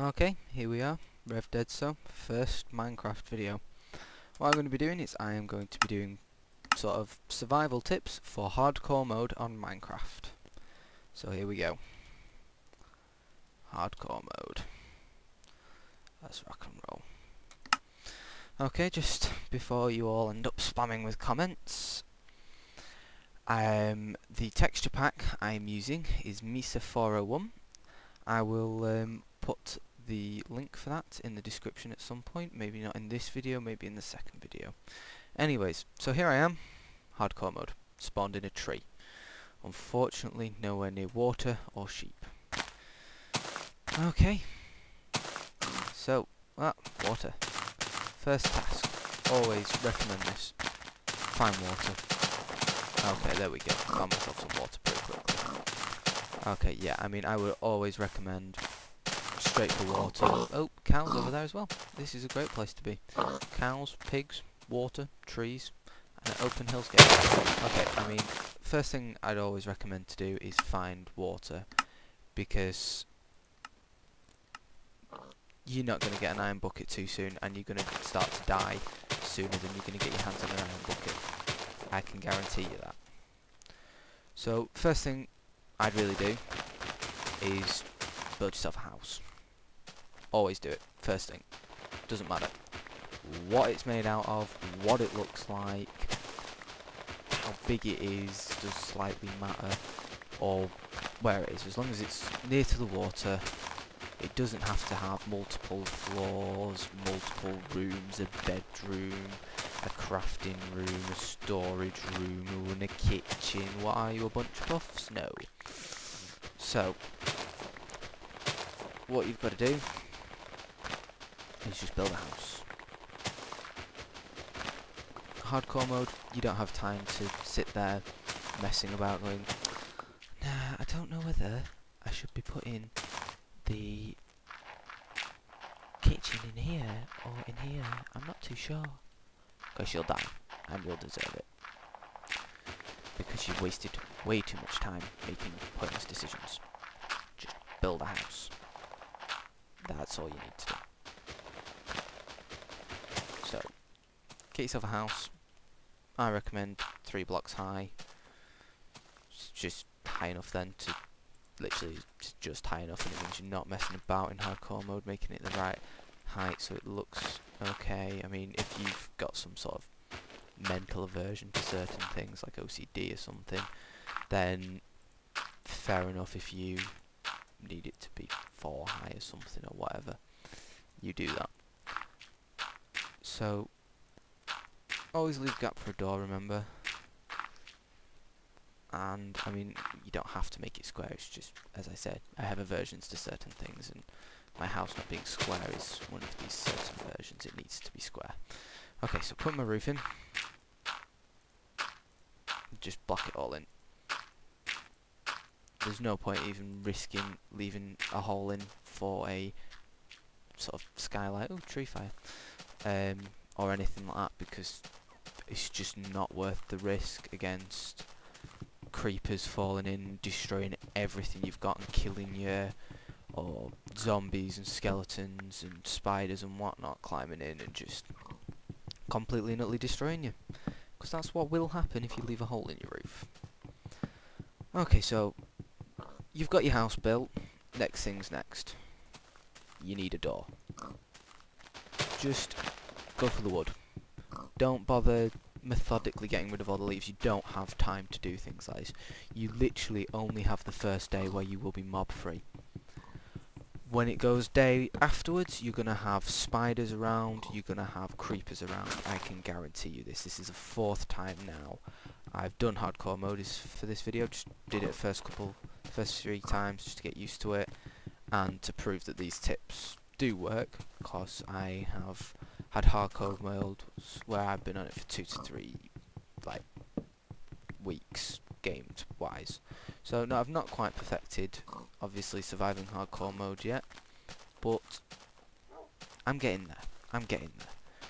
Okay, here we are, RevDeadso, first Minecraft video. What I'm going to be doing is I am going to be doing sort of survival tips for hardcore mode on Minecraft. So here we go. Hardcore mode. Let's rock and roll. Okay, just before you all end up spamming with comments, the texture pack I'm using is Misa 401. I will put the link for that in the description at some point, maybe not in this video, maybe in the second video. Anyways, so here I am, hardcore mode, spawned in a tree. Unfortunately, nowhere near water or sheep. Okay, so, water. First task, always recommend this, find water. Okay, there we go, found myself some water pretty quickly. Okay, yeah, I mean, I would always recommend straight for water. Oh, cows over there as well. This is a great place to be. Cows, pigs, water, trees, and an open hills game. Okay, I mean, first thing I'd always recommend to do is find water, because you're not going to get an iron bucket too soon, and you're going to start to die sooner than you're going to get your hands on an iron bucket. I can guarantee you that. So, first thing I'd really do is build yourself a house. Always do it, first thing. Doesn't matter what it's made out of, what it looks like, how big it is, does slightly matter, or where it is. As long as it's near to the water, it doesn't have to have multiple floors, multiple rooms, a bedroom, a crafting room, a storage room, and a kitchen. What are you, a bunch of puffs? No. So, what you've got to do is just build a house. Hardcore mode, you don't have time to sit there messing about going, nah, I don't know whether I should be putting the kitchen in here or in here. I'm not too sure. Because you'll die, and you'll deserve it. Because you've wasted way too much time making pointless decisions. Just build a house. That's all you need to do. So, get yourself a house. I recommend 3 blocks high. It's just high enough then to literally just high enough, and it means you're not messing about in hardcore mode, making it the right height so it looks okay. I mean, if you've got some sort of mental aversion to certain things like OCD or something, then fair enough. If you need it to be 4 high or something or whatever, you do that. So always leave a gap for a door, remember. And I mean, you don't have to make it square. It's just, as I said, I have aversions to certain things, and my house not being square is one of these certain versions. It needs to be square. Okay, so put my roof in. Just block it all in. There's no point even risking leaving a hole in for a sort of skylight, tree fire, or anything like that, because it's just not worth the risk against creepers falling in, destroying everything you've got and killing you, or zombies and skeletons and spiders and whatnot climbing in and just completely and utterly destroying you. Because that's what will happen if you leave a hole in your roof. Okay, so you've got your house built. Next thing's next. You need a door. Just go for the wood. Don't bother methodically getting rid of all the leaves. You don't have time to do things like this. You literally only have the first day where you will be mob free. When it goes day afterwards, you're going to have spiders around, you're going to have creepers around. I can guarantee you this. This is the 4th time now I've done hardcore mode for this video. Just did it first 3 times just to get used to it, and to prove that these tips do work, because I have had hardcore mode where I've been on it for 2 to 3 weeks gamed wise. So no, I've not quite perfected obviously surviving hardcore mode yet, but I'm getting there. I'm getting there.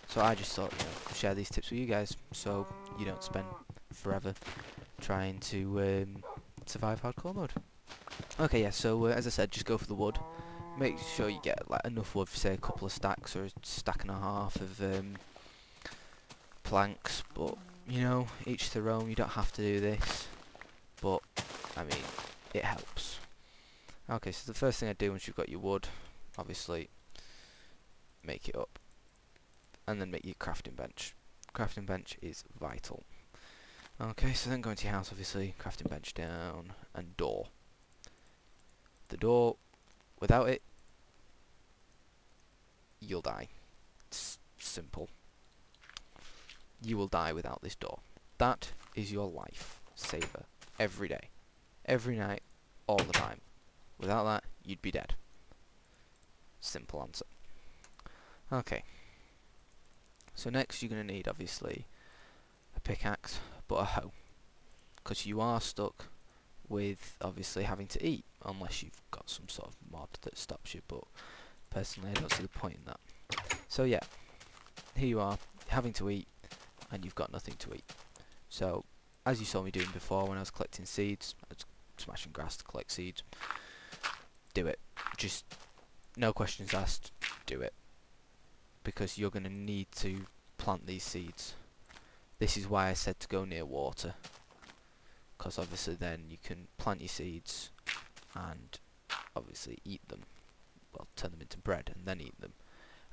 So I just thought, share these tips with you guys so you don't spend forever trying to survive hardcore mode. Okay, yeah, so as I said, just go for the wood. make sure you get like enough wood for say a couple of stacks or a stack and a half of planks, but you know, each their own. You don't have to do this, but I mean, it helps. Okay, so the first thing I do once you've got your wood, obviously make it up and then make your crafting bench. Crafting bench is vital. Okay, so then go into your house, obviously, crafting bench down, and door. The door, without it, you'll die. It's simple. You will die without this door. That is your life saver. Every day. Every night. All the time. Without that, you'd be dead. Simple answer. Okay. So next you're going to need, obviously, a pickaxe, but a hoe. Because you are stuck with, obviously, having to eat. Unless you've got some sort of mod that stops you, but personally I don't see the point in that. So yeah, here you are, having to eat, and you've got nothing to eat. So, as you saw me doing before when I was collecting seeds, I was smashing grass to collect seeds. Do it. Just, no questions asked, do it. Because you're going to need to plant these seeds. This is why I said to go near water. Because obviously then you can plant your seeds and obviously eat them. Well, turn them into bread and then eat them.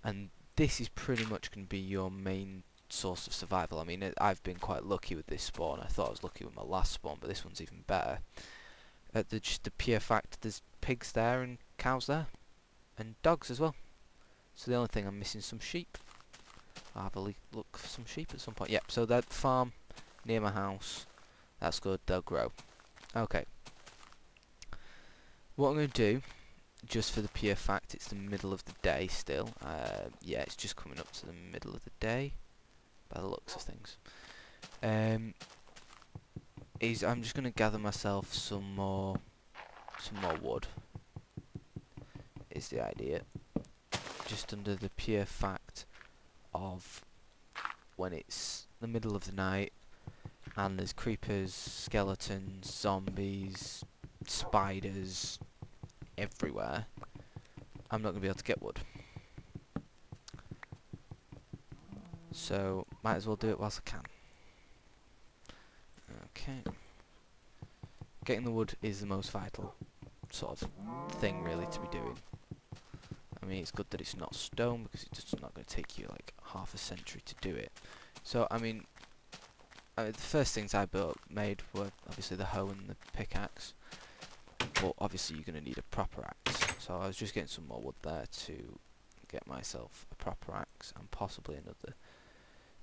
And this is pretty much going to be your main source of survival. I mean, I've been quite lucky with this spawn. I thought I was lucky with my last spawn, but this one's even better. Just the pure fact there's pigs there and cows there. And dogs as well. So the only thing I'm missing is some sheep. I'll have a look for some sheep at some point. Yep, so that farm near my house. That's good, they'll grow. Okay. What I'm going to do, just for the pure fact it's the middle of the day still. Yeah, it's just coming up to the middle of the day, by the looks of things. I'm just going to gather myself some more wood. Is the idea. Just under the pure fact of when it's the middle of the night and there's creepers, skeletons, zombies, spiders everywhere, I'm not going to be able to get wood. So, might as well do it whilst I can. Okay. Getting the wood is the most vital sort of thing really to be doing. I mean, it's good that it's not stone because it's just not going to take you like half a century to do it. So, I mean, the first things I made were obviously the hoe and the pickaxe. But obviously you're going to need a proper axe. So I was just getting some more wood there to get myself a proper axe and possibly another.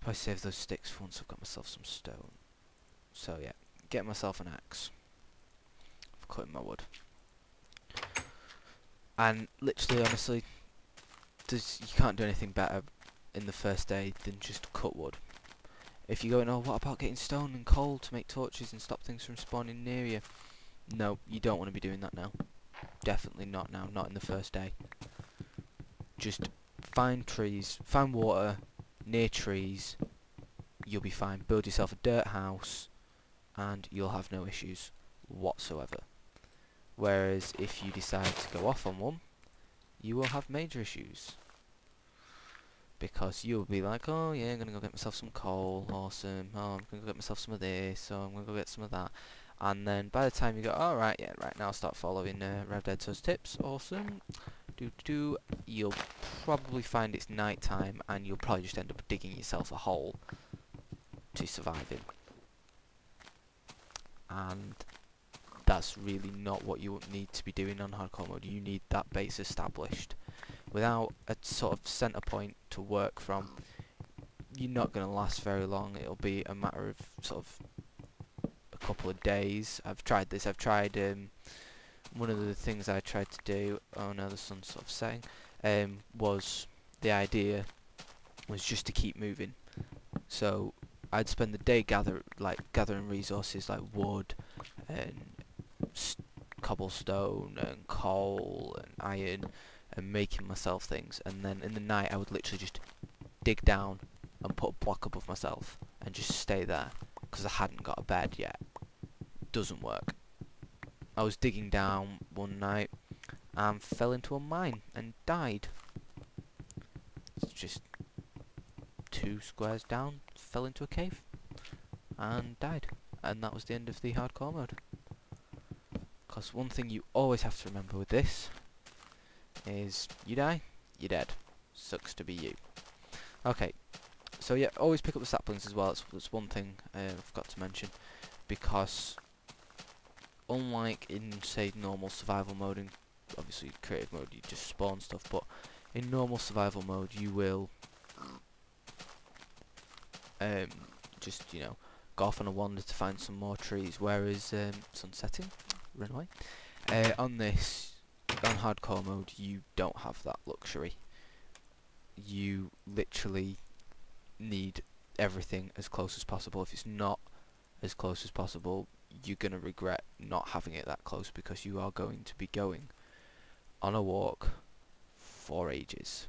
Probably save those sticks for once I've got myself some stone. So yeah, get myself an axe for cutting my wood. And literally, honestly, you can't do anything better in the first day than just cut wood. If you're going, oh, what about getting stone and coal to make torches and stop things from spawning near you? No, you don't want to be doing that now. Definitely not now, not in the first day. Just find trees, find water near trees, you'll be fine. Build yourself a dirt house and you'll have no issues whatsoever. Whereas if you decide to go off on one, you will have major issues. Because you'll be like, oh yeah, I'm going to go get myself some coal, awesome, oh, I'm going to go get myself some of this, oh, I'm going to go get some of that. And then by the time you go, alright, yeah, right now I'll start following RevDeadso's tips, awesome, you'll probably find it's night time and you'll probably just end up digging yourself a hole to survive in. And that's really not what you need to be doing on hardcore mode. You need that base established. Without a sort of centre point to work from, you're not going to last very long. It'll be a matter of sort of a couple of days. I've tried this. One of the things I tried to do, oh no, the sun's sort of setting, was the idea was just to keep moving. So I'd spend the day gathering resources like wood and cobblestone and coal and iron and making myself things, and then in the night I would literally just dig down and put a block above myself and just stay there because I hadn't got a bed yet. Doesn't work. I was digging down one night and fell into a mine and died. It's just 2 squares down, fell into a cave and died. And that was the end of the hardcore mode. Because one thing you always have to remember with this is you die, you're dead. Sucks to be you. Okay, so yeah, always pick up the saplings as well. That's one thing I forgot to mention, because unlike in, say, normal survival mode, in obviously creative mode you just spawn stuff, but in normal survival mode you will just, you know, go off on a wander to find some more trees, whereas sun setting, run away. On this, on hardcore mode, you don't have that luxury. You literally need everything as close as possible. If it's not as close as possible, you're going to regret not having it that close, because you are going to be going on a walk for ages.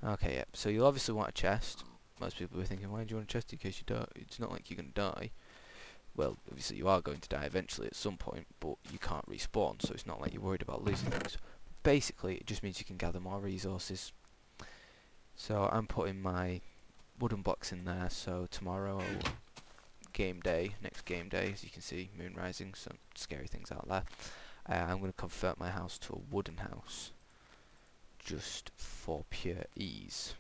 Okay, yep, so you'll obviously want a chest. Most people are thinking, why do you want a chest? Because you don't, it's not like you're going to die. Well, obviously you are going to die eventually at some point, but you can't respawn, so it's not like you're worried about losing things. Basically, it just means you can gather more resources. So I'm putting my wooden blocks in there, so tomorrow, game day, next game day, as you can see, moon rising, some scary things out there. I'm going to convert my house to a wooden house, just for pure ease.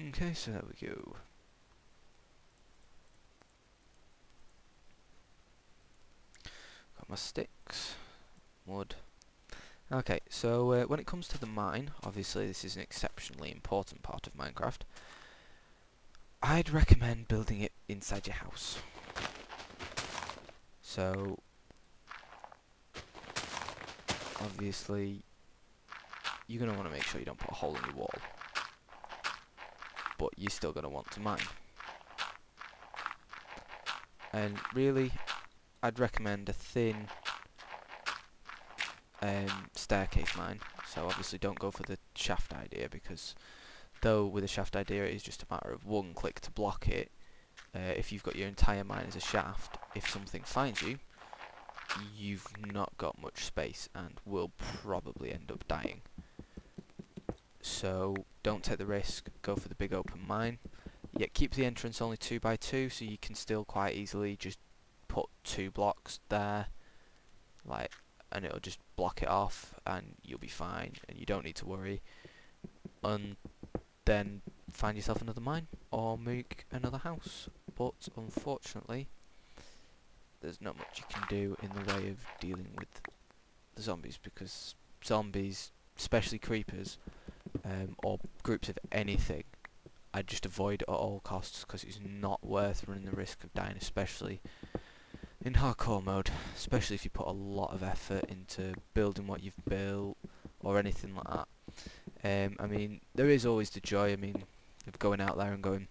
Okay, so there we go. Got my sticks, wood. Okay, so when it comes to the mine, obviously this is an exceptionally important part of Minecraft. I'd recommend building it inside your house. So, obviously, you're going to want to make sure you don't put a hole in your wall. But you're still going to want to mine. And really, I'd recommend a thin staircase mine. So obviously don't go for the shaft idea, because though with a shaft idea it is just a matter of one click to block it, if you've got your entire mine as a shaft, if something finds you, you've not got much space and will probably end up dying. So don't take the risk, go for the big open mine. Yet keep the entrance only 2 by 2, so you can still quite easily just put 2 blocks there, like, and it'll just block it off and you'll be fine and you don't need to worry. And then find yourself another mine or make another house. But unfortunately there's not much you can do in the way of dealing with the zombies, because zombies, especially creepers, or groups of anything, I'd just avoid at all costs, because it's not worth running the risk of dying, especially in hardcore mode, especially if you put a lot of effort into building what you've built or anything like that. I mean, there is always the joy, I mean, of going out there and going,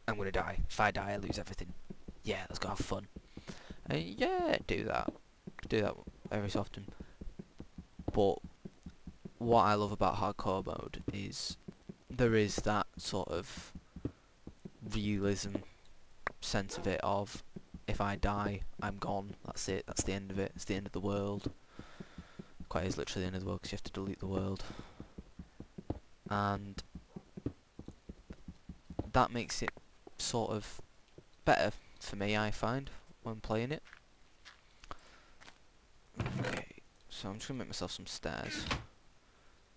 I'm gonna die. If I die, I lose everything. Yeah, let's go have fun. And yeah, do that every so often. But what I love about hardcore mode is there is that sort of realism sense of it, of if I die, I'm gone, that's it, that's the end of it, it's the end of the world. Quite is literally the end of the world, because you have to delete the world. And that makes it sort of better for me, I find, when playing it. Okay, so I'm just going to make myself some stairs.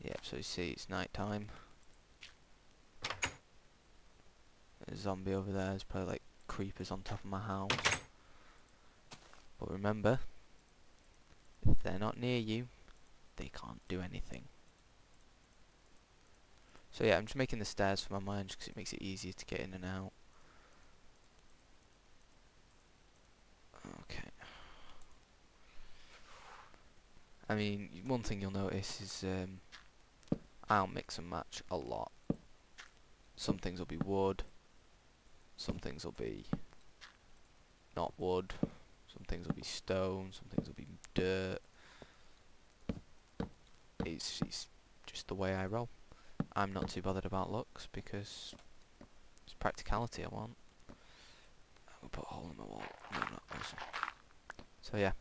Yep, so you see it's night time. There's a zombie over there, there's probably like creepers on top of my house. But remember, if they're not near you, they can't do anything. So yeah, I'm just making the stairs for my mine just because it makes it easier to get in and out. Okay. I mean, one thing you'll notice is I'll mix and match a lot. Some things will be wood, some things will be not wood, some things will be stone, some things will be dirt. It's just the way I roll. I'm not too bothered about looks, because it's practicality I want. I'll put a hole in my wall. No, not awesome. So yeah,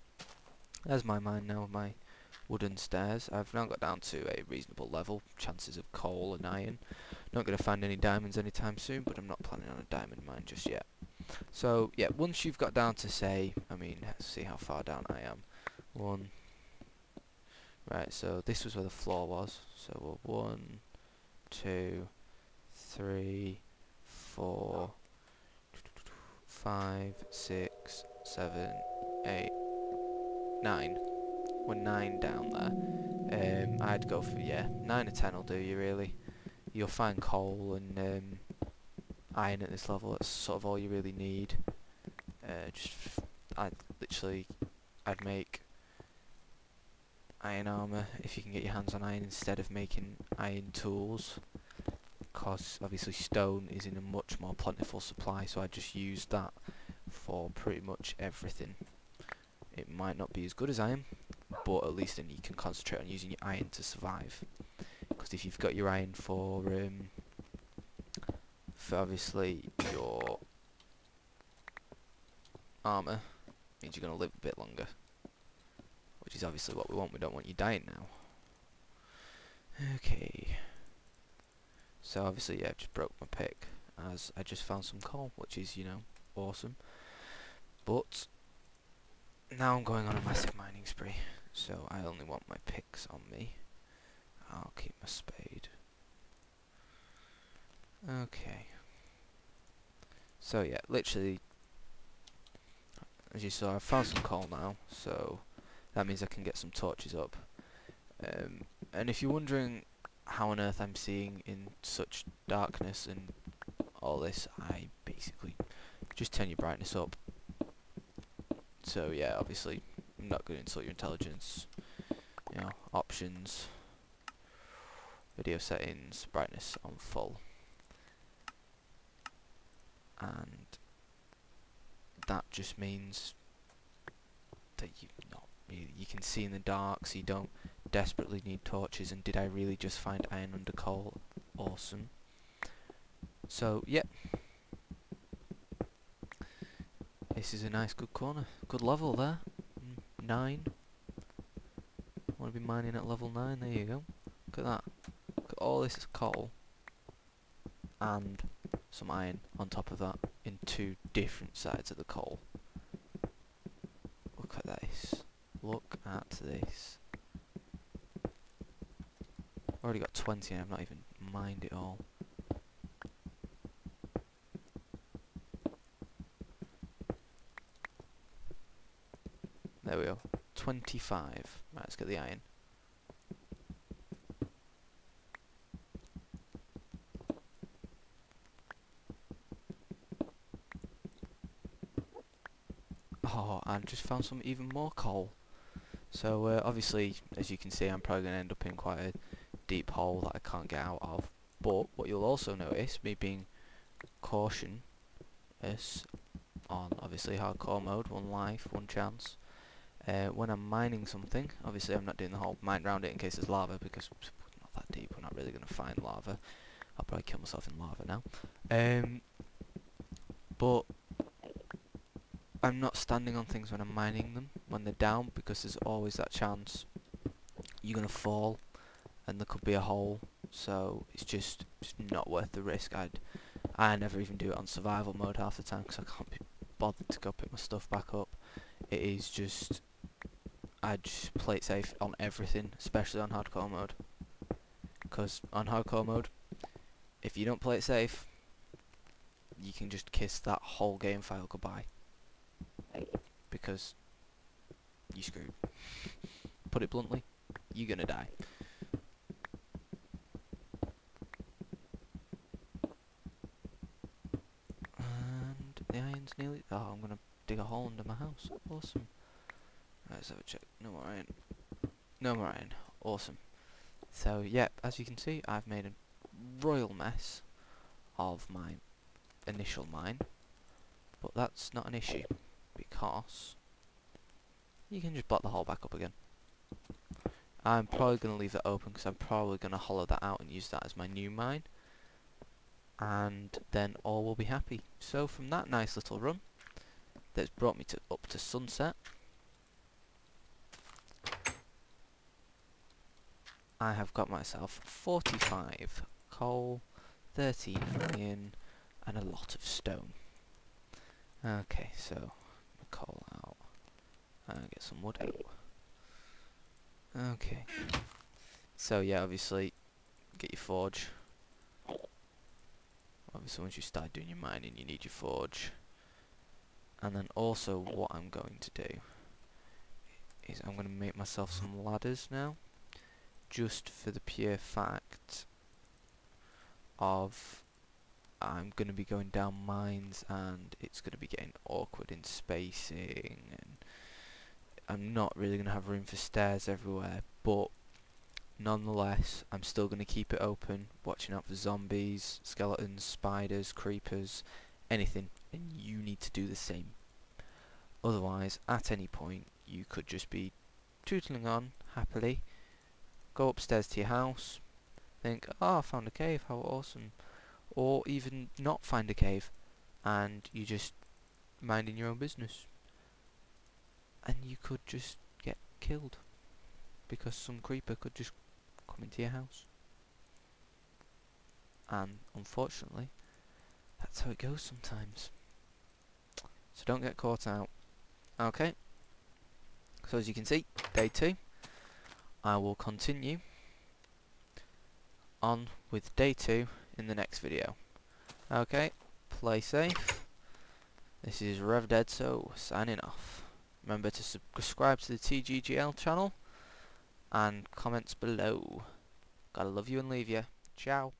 There's my mine now, my wooden stairs. I've now got down to a reasonable level, chances of coal and iron. Not going to find any diamonds anytime soon, but I'm not planning on a diamond mine just yet. So yeah, once you've got down to say, I mean, let's see how far down I am. One. Right, so this was where the floor was. So we're 1, 2, 3, 4, 5, 6, 7, 8, 9. We're 9 down there. I'd go for, yeah, 9 or 10 will do you really. You'll find coal and iron at this level. That's sort of all you really need. I'd make iron armor if you can get your hands on iron instead of making iron tools, because obviously stone is in a much more plentiful supply, so I just use that for pretty much everything. It might not be as good as iron, but at least then you can concentrate on using your iron to survive, because if you've got your iron for obviously your armor, means you're going to live a bit longer, which is obviously what we want. We don't want you dying now. Okay, so obviously, yeah, I've just broke my pick as I just found some coal, which is, you know, awesome. But now I'm going on a massive mining spree, so I only want my picks on me. I'll keep my spade. Okay. So yeah, literally, as you saw, I've found some coal now, so that means I can get some torches up. And if you're wondering how on earth I'm seeing in such darkness and all this, I basically just turn your brightness up. So yeah, obviously I'm not going to insult your intelligence. You know, options, video settings, brightness on full, and that just means that you can see in the dark, so you don't desperately need torches. And did I really just find iron under coal? Awesome. So yep, this is a nice good corner, good level there. 9. Want to be mining at level 9? There you go. Look at that. Look at all this coal and some iron on top of that in 2 different sides of the coal. Look at this. Look at this. Already got 20 and I've not even mined it all. There we go. 25. Right, let's get the iron. Oh, and just found some even more coal. So obviously, as you can see, I'm probably going to end up in quite a deep hole that I can't get out of. But what you'll also notice, me being cautious on obviously hardcore mode, 1 life, 1 chance. When I'm mining something, obviously I'm not doing the whole mine round it in case there's lava, because we're not that deep, we're not really going to find lava. I'll probably kill myself in lava now. But I'm not standing on things when I'm mining them, when they're down, because there's always that chance you're going to fall and there could be a hole, so it's just not worth the risk. I never even do it on survival mode half the time because I can't be bothered to go pick my stuff back up. It is just, I just play it safe on everything, especially on hardcore mode, because on hardcore mode, if you don't play it safe, you can just kiss that whole game file goodbye, because you screwed. Put it bluntly, you're gonna die. And the iron's nearly... Oh, I'm gonna dig a hole under my house. Awesome. Right, let's have a check. No more iron. No more iron. Awesome. So, yep, as you can see, I've made a royal mess of my initial mine. But that's not an issue, because you can just block the hole back up again. I'm probably going to leave that open because I'm probably going to hollow that out and use that as my new mine. And then all will be happy. So from that nice little run that's brought me up to sunset, I have got myself 45 coal, 13 iron, and a lot of stone. Okay, so coal out and get some wood out. Okay, so yeah, obviously get your forge. Obviously once you start doing your mining you need your forge. And then also what I'm going to do is I'm going to make myself some ladders now, just for the pure fact of I'm going to be going down mines and it's going to be getting awkward in spacing, and I'm not really going to have room for stairs everywhere, but nonetheless I'm still going to keep it open, watching out for zombies, skeletons, spiders, creepers, anything, and you need to do the same. Otherwise, at any point, you could just be tootling on happily, go upstairs to your house, think, oh, I found a cave, how awesome. Or even not find a cave, and you just minding your own business. And you could just get killed, because some creeper could just come into your house. And unfortunately, that's how it goes sometimes. So don't get caught out. Okay, so as you can see, day 2. I will continue on with day 2 in the next video. Okay, play safe. This is RevDeadso signing off. Remember to subscribe to the TGGL channel and comments below. Gotta love you and leave you. Ciao.